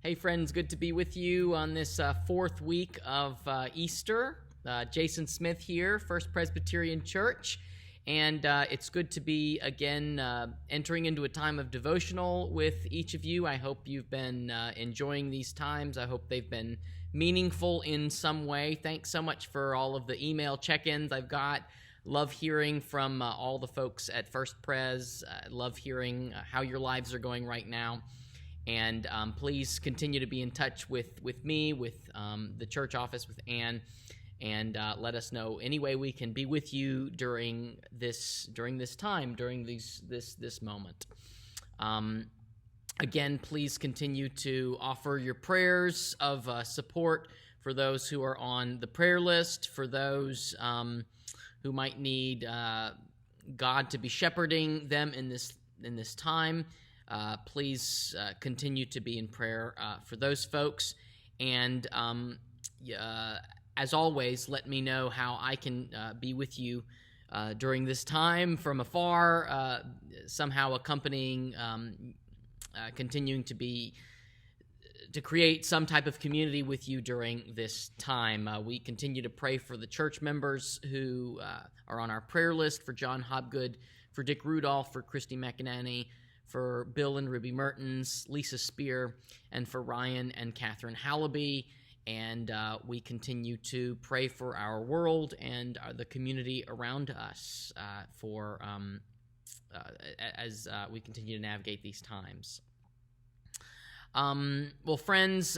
Hey friends, good to be with you on this fourth week of Easter. Jason Smith here, First Presbyterian Church, and it's good to be again entering into a time of devotional with each of you. I hope you've been enjoying these times. I hope they've been meaningful in some way. Thanks so much for all of the email check-ins I've got. Love hearing from all the folks at First Pres. Love hearing how your lives are going right now. And please continue to be in touch with me, with the church office, with Ann, and let us know any way we can be with you during this time, during this moment. Again, please continue to offer your prayers of support for those who are on the prayer list, for those who might need God to be shepherding them in this time. Please continue to be in prayer for those folks. And as always, let me know how I can be with you during this time from afar, somehow accompanying, continuing to create some type of community with you during this time. We continue to pray for the church members who are on our prayer list, for John Hobgood, for Dick Rudolph, for Christy McEnany, for Bill and Ruby Mertens, Lisa Spear, and for Ryan and Catherine Hallaby. And we continue to pray for our world and the community around us as we continue to navigate these times. Well, friends,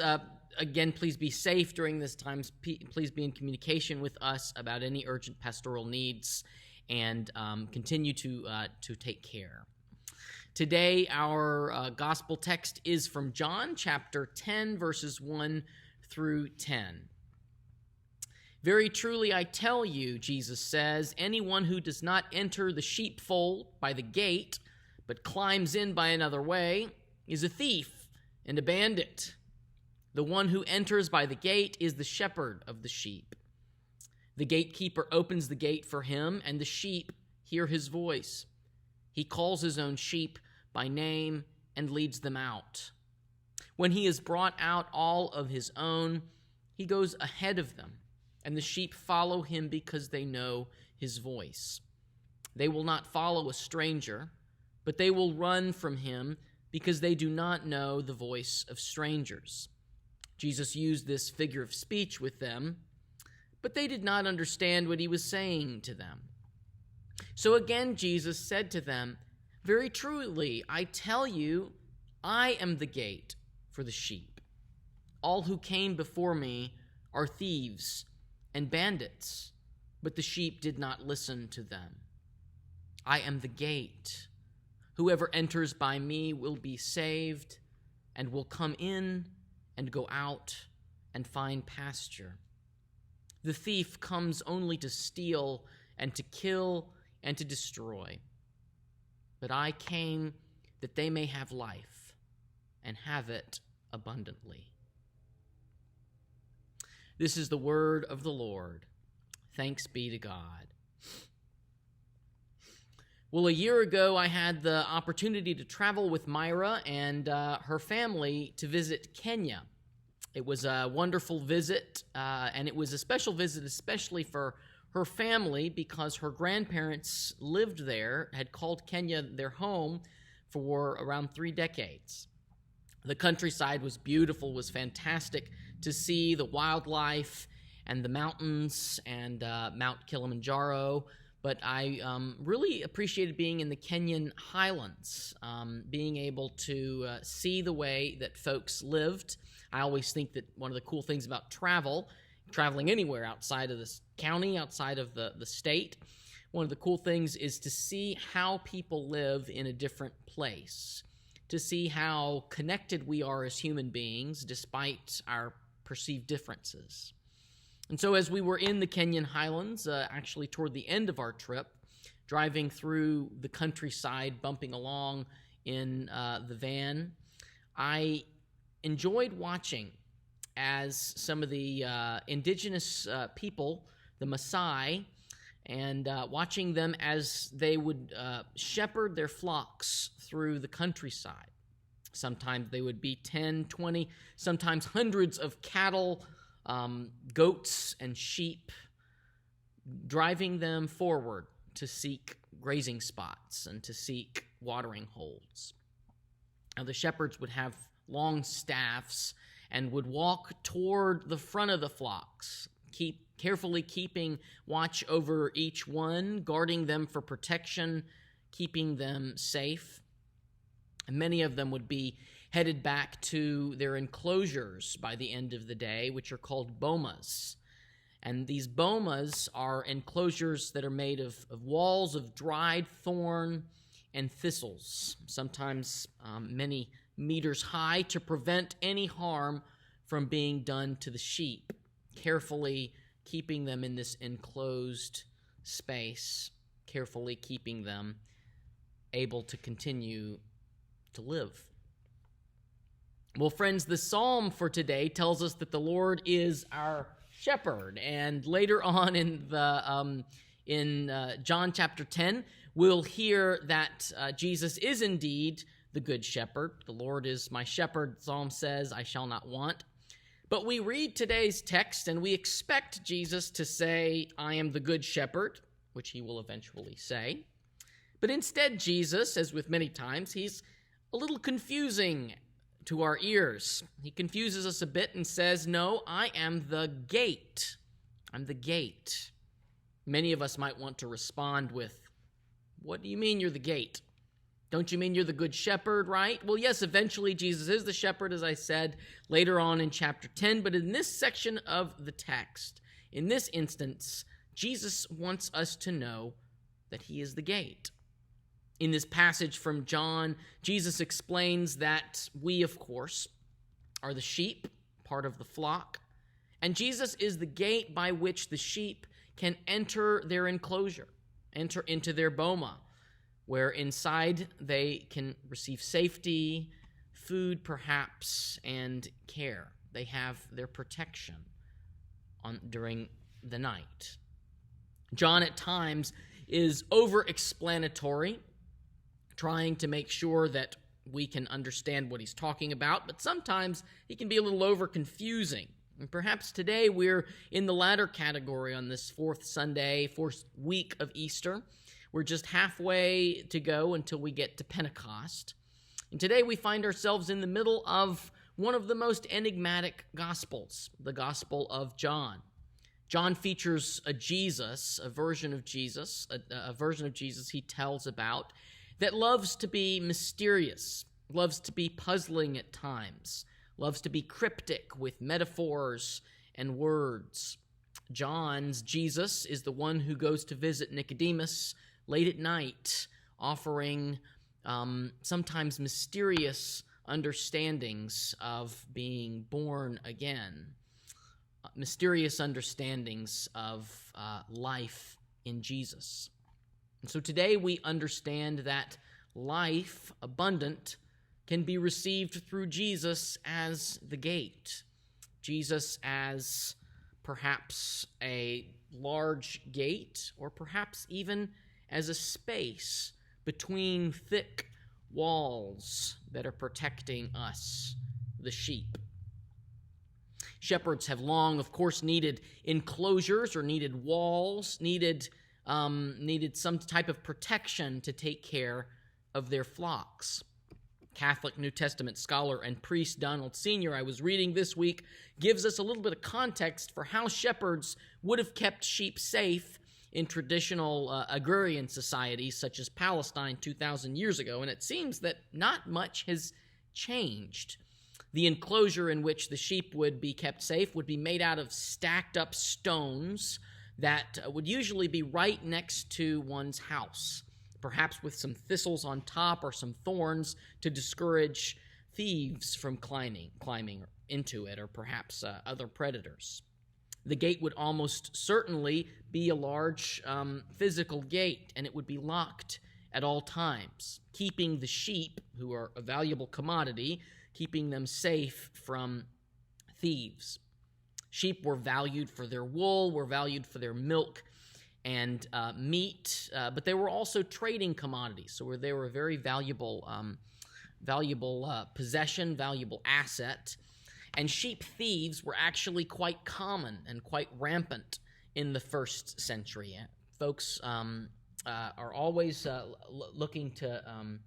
again, please be safe during this time. Please be in communication with us about any urgent pastoral needs, and continue to take care. Today, our gospel text is from John chapter 10, verses 1 through 10. Very truly I tell you, Jesus says, anyone who does not enter the sheepfold by the gate, but climbs in by another way, is a thief and a bandit. The one who enters by the gate is the shepherd of the sheep. The gatekeeper opens the gate for him, and the sheep hear his voice. He calls his own sheep by name and leads them out. When he has brought out all of his own, he goes ahead of them, and the sheep follow him because they know his voice. They will not follow a stranger, but they will run from him because they do not know the voice of strangers. Jesus used this figure of speech with them, but they did not understand what he was saying to them. So again, Jesus said to them, very truly, I tell you, I am the gate for the sheep. All who came before me are thieves and bandits, but the sheep did not listen to them. I am the gate. Whoever enters by me will be saved and will come in and go out and find pasture. The thief comes only to steal and to kill and to destroy. But I came that they may have life and have it abundantly. This is the word of the Lord. Thanks be to God. Well, a year ago, I had the opportunity to travel with Myra and her family to visit Kenya. It was a wonderful visit, and it was a special visit, especially for her family, because her grandparents lived there, had called Kenya their home for around 3 decades. The countryside was beautiful, was fantastic to see the wildlife and the mountains and Mount Kilimanjaro. But I really appreciated being in the Kenyan highlands, being able to see the way that folks lived. I always think that one of the cool things about traveling anywhere outside of this county, outside of the state, one of the cool things is to see how people live in a different place, to see how connected we are as human beings despite our perceived differences. And so as we were in the Kenyan highlands, actually toward the end of our trip, driving through the countryside, bumping along in the van, I enjoyed watching as some of the indigenous people, the Maasai, and watching them as they would shepherd their flocks through the countryside. Sometimes they would be 10, 20, sometimes hundreds of cattle, goats, and sheep, driving them forward to seek grazing spots and to seek watering holes. Now, the shepherds would have long staffs and would walk toward the front of the flocks, carefully keeping watch over each one, guarding them for protection, keeping them safe. And many of them would be headed back to their enclosures by the end of the day, which are called bomas. And these bomas are enclosures that are made of walls of dried thorn and thistles, sometimes many meters high, to prevent any harm from being done to the sheep, carefully keeping them in this enclosed space, carefully keeping them able to continue to live. Well, friends, the psalm for today tells us that the Lord is our shepherd, and later on in John chapter 10, we'll hear that Jesus is indeed the good shepherd. The Lord is my shepherd, the psalm says, I shall not want. But we read today's text and we expect Jesus to say, I am the good shepherd, which he will eventually say. But instead, Jesus, as with many times, he's a little confusing to our ears. He confuses us a bit and says, no, I am the gate. I'm the gate. Many of us might want to respond with, what do you mean you're the gate? Don't you mean you're the good shepherd, right? Well, yes, eventually Jesus is the shepherd, as I said later on in chapter 10, but in this section of the text, in this instance, Jesus wants us to know that he is the gate. In this passage from John, Jesus explains that we, of course, are the sheep, part of the flock, and Jesus is the gate by which the sheep can enter their enclosure, enter into their boma, where inside they can receive safety, food perhaps, and care. They have their protection during the night. John at times is over-explanatory, trying to make sure that we can understand what he's talking about, but sometimes he can be a little over-confusing. And perhaps today we're in the latter category on this fourth week of Easter. We're just halfway to go until we get to Pentecost. And today we find ourselves in the middle of one of the most enigmatic Gospels, the Gospel of John. John features a version of Jesus he tells about that loves to be mysterious, loves to be puzzling at times, loves to be cryptic with metaphors and words. John's Jesus is the one who goes to visit Nicodemus late at night, offering sometimes mysterious understandings of being born again, mysterious understandings of life in Jesus. And so today we understand that life, abundant, can be received through Jesus as the gate, Jesus as perhaps a large gate, or perhaps even as a space between thick walls that are protecting us, the sheep. Shepherds have long, of course, needed enclosures or needed walls, needed some type of protection to take care of their flocks. Catholic New Testament scholar and priest Donald Senior, I was reading this week, gives us a little bit of context for how shepherds would have kept sheep safe in traditional agrarian societies such as Palestine 2,000 years ago, and it seems that not much has changed. The enclosure in which the sheep would be kept safe would be made out of stacked up stones that would usually be right next to one's house, perhaps with some thistles on top or some thorns to discourage thieves from climbing into it, or perhaps other predators. The gate would almost certainly be a large physical gate, and it would be locked at all times, keeping the sheep, who are a valuable commodity, keeping them safe from thieves. Sheep were valued for their wool, were valued for their milk and meat, but they were also trading commodities, so they were a very valuable possession, valuable asset. And sheep thieves were actually quite common and quite rampant in the first century. Folks are always looking to.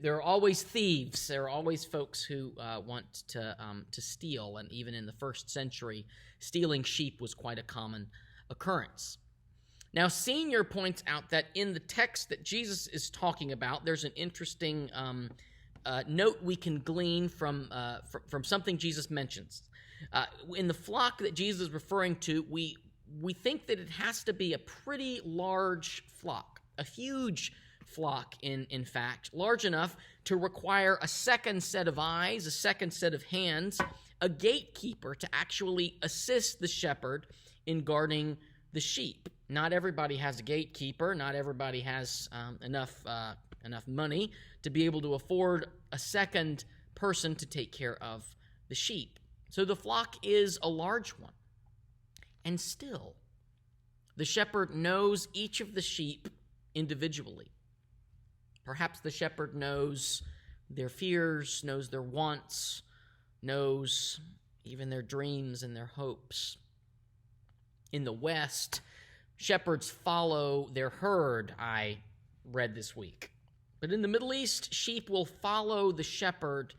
There are always thieves. There are always folks who want to steal, and even in the first century, stealing sheep was quite a common occurrence. Now, Senior points out that in the text that Jesus is talking about, there's an interesting note we can glean from something Jesus mentions. In the flock that Jesus is referring to, we think that it has to be a pretty large flock, a huge flock, in fact, large enough to require a second set of eyes, a second set of hands, a gatekeeper to actually assist the shepherd in guarding the sheep. Not everybody has a gatekeeper. Not everybody has enough money to be able to afford a second person to take care of the sheep. So the flock is a large one. And still, the shepherd knows each of the sheep individually. Perhaps the shepherd knows their fears, knows their wants, knows even their dreams and their hopes. In the West, shepherds follow their herd, I read this week. But in the Middle East, sheep will follow the shepherd,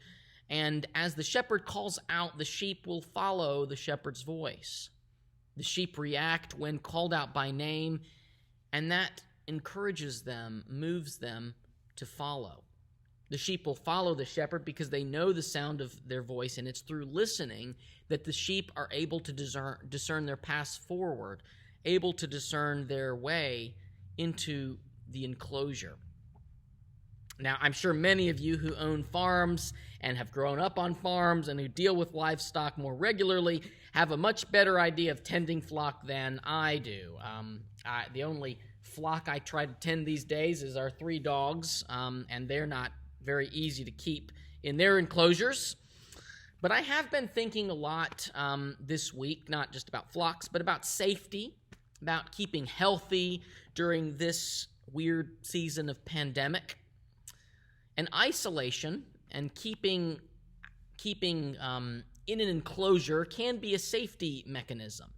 and as the shepherd calls out, the sheep will follow the shepherd's voice. The sheep react when called out by name, and that encourages them, moves them to follow. The sheep will follow the shepherd because they know the sound of their voice, and it's through listening that the sheep are able to discern their path forward, able to discern their way into the enclosure. Now, I'm sure many of you who own farms and have grown up on farms and who deal with livestock more regularly have a much better idea of tending flock than I do. The only flock I try to tend these days is our 3 dogs, and they're not very easy to keep in their enclosures. But I have been thinking a lot this week, not just about flocks, but about safety, about keeping healthy during this weird season of pandemic. And isolation and keeping in an enclosure can be a safety mechanism.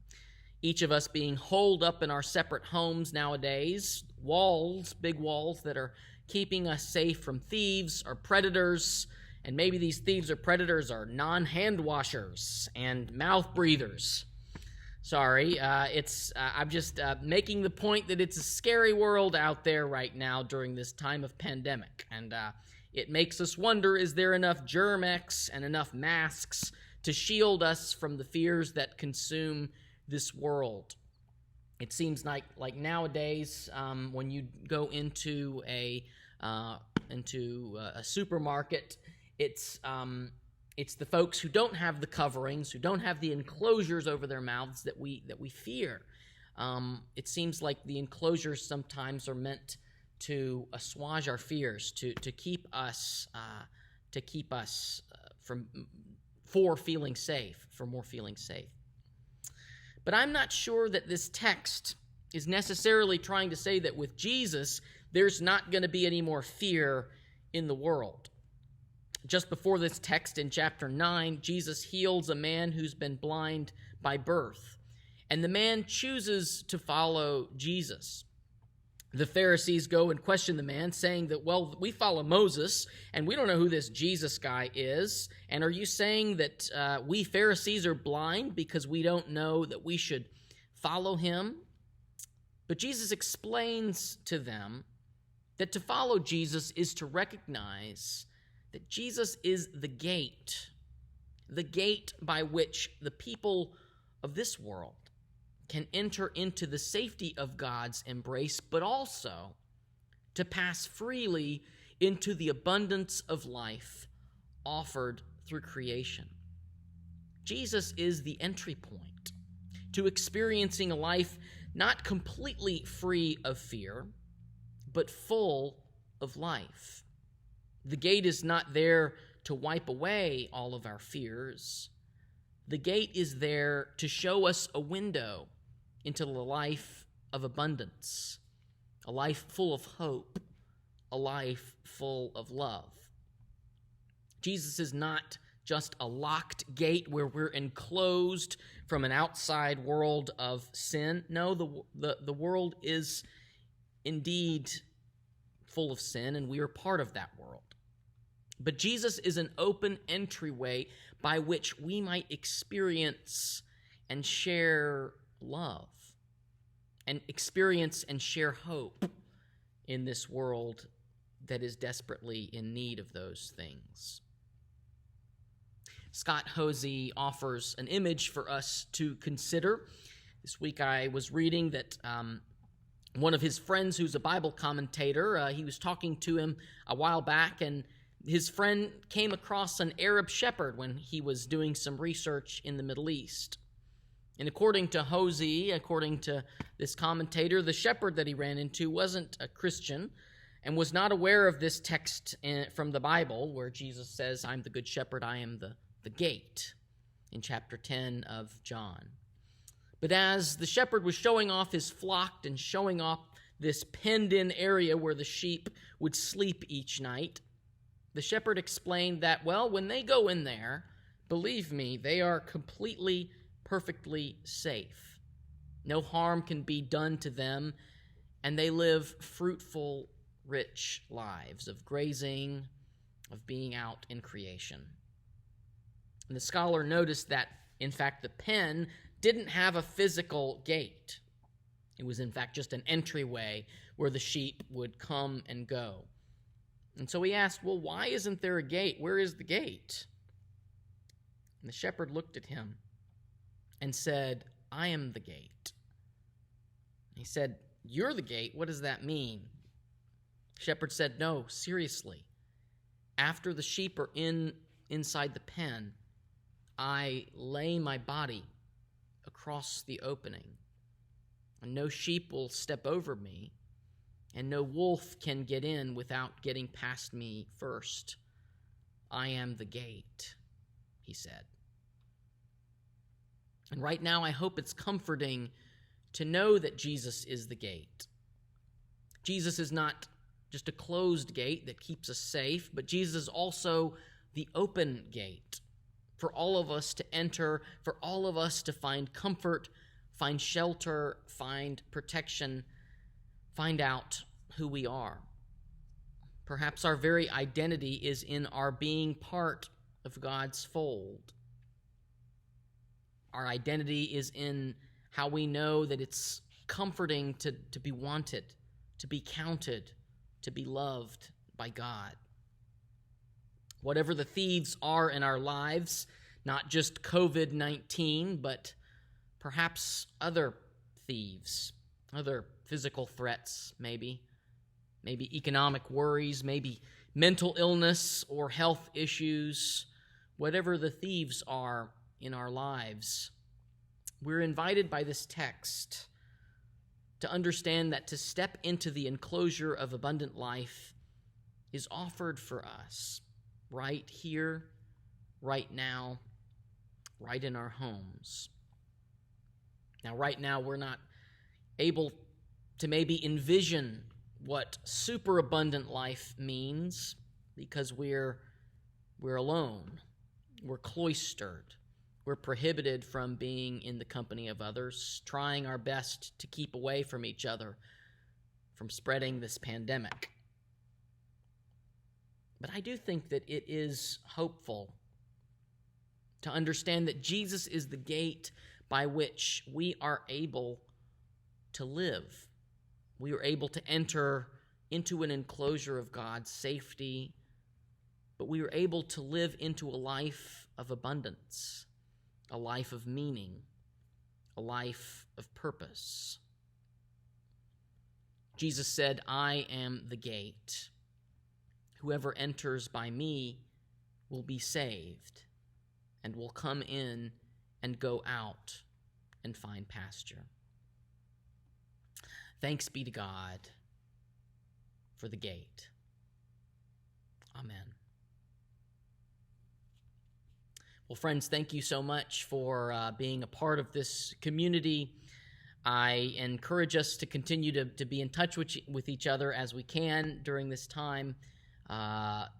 Each of us being holed up in our separate homes nowadays, walls, big walls that are keeping us safe from thieves or predators, and maybe these thieves or predators are non-hand washers and mouth breathers. Sorry, I'm just making the point that it's a scary world out there right now during this time of pandemic, and it makes us wonder, is there enough Germ-X and enough masks to shield us from the fears that consume this world? It seems like nowadays, when you go into a supermarket, it's the folks who don't have the coverings, who don't have the enclosures over their mouths that we fear. It seems like the enclosures sometimes are meant to assuage our fears, to keep us from more feeling safe. But I'm not sure that this text is necessarily trying to say that with Jesus, there's not going to be any more fear in the world. Just before this text in chapter 9, Jesus heals a man who's been blind by birth, and the man chooses to follow Jesus. The Pharisees go and question the man, saying that, well, we follow Moses, and we don't know who this Jesus guy is. And are you saying that we Pharisees are blind because we don't know that we should follow him? But Jesus explains to them that to follow Jesus is to recognize that Jesus is the gate by which the people of this world can enter into the safety of God's embrace, but also to pass freely into the abundance of life offered through creation. Jesus is the entry point to experiencing a life not completely free of fear, but full of life. The gate is not there to wipe away all of our fears. The gate is there to show us a window into the life of abundance, a life full of hope, a life full of love. Jesus is not just a locked gate where we're enclosed from an outside world of sin. No, the world is indeed full of sin, and we are part of that world. But Jesus is an open entryway by which we might experience and share love, and experience and share hope in this world that is desperately in need of those things. Scott Hosey offers an image for us to consider. This week I was reading that one of his friends who's a Bible commentator, he was talking to him a while back, and his friend came across an Arab shepherd when he was doing some research in the Middle East. And according to Hosey, according to this commentator, the shepherd that he ran into wasn't a Christian and was not aware of this text from the Bible where Jesus says, "I'm the good shepherd, I am the gate," in chapter 10 of John. But as the shepherd was showing off his flock and showing off this penned-in area where the sheep would sleep each night, the shepherd explained that, well, when they go in there, believe me, they are completely, perfectly safe. No harm can be done to them, and they live fruitful, rich lives of grazing, of being out in creation. And the scholar noticed that, in fact, the pen didn't have a physical gate. It was, in fact, just an entryway where the sheep would come and go. And so he asked, well, why isn't there a gate? Where is the gate? And the shepherd looked at him and said, I am the gate. He said, you're the gate? What does that mean? The shepherd said, no, seriously. After the sheep are inside the pen, I lay my body across the opening, and no sheep will step over me, and no wolf can get in without getting past me first. I am the gate, he said. And right now, I hope it's comforting to know that Jesus is the gate. Jesus is not just a closed gate that keeps us safe, but Jesus is also the open gate for all of us to enter, for all of us to find comfort, find shelter, find protection, find out who we are. Perhaps our very identity is in our being part of God's fold. Our identity is in how we know that it's comforting to be wanted, to be counted, to be loved by God. Whatever the thieves are in our lives, not just COVID-19, but perhaps other thieves, other physical threats, maybe economic worries, maybe mental illness or health issues, whatever the thieves are in our lives, we're invited by this text to understand that to step into the enclosure of abundant life is offered for us right here, right now, right in our homes. Now, right now, we're not able to maybe envision what superabundant life means because we're alone, we're cloistered, we're prohibited from being in the company of others, trying our best to keep away from each other, from spreading this pandemic. But I do think that it is hopeful to understand that Jesus is the gate by which we are able to live. We are able to enter into an enclosure of God's safety, but we are able to live into a life of abundance, a life of meaning, a life of purpose. Jesus said, I am the gate. Whoever enters by me will be saved and will come in and go out and find pasture. Thanks be to God for the gate. Amen. Well, friends, thank you so much for being a part of this community. I encourage us to continue to be in touch with each other as we can during this time.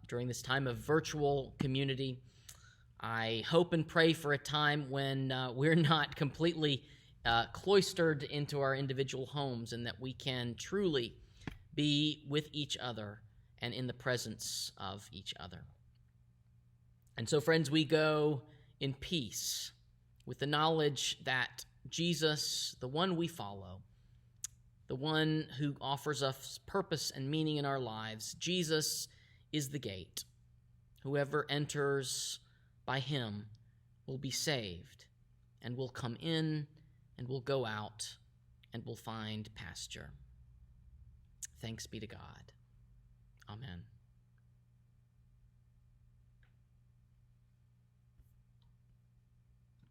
during this time of virtual community. I hope and pray for a time when we're not completely cloistered into our individual homes, and that we can truly be with each other and in the presence of each other. And so, friends, we go in peace with the knowledge that Jesus, the one we follow, the one who offers us purpose and meaning in our lives, Jesus is the gate. Whoever enters by him will be saved and will come in and will go out and will find pasture. Thanks be to God. Amen.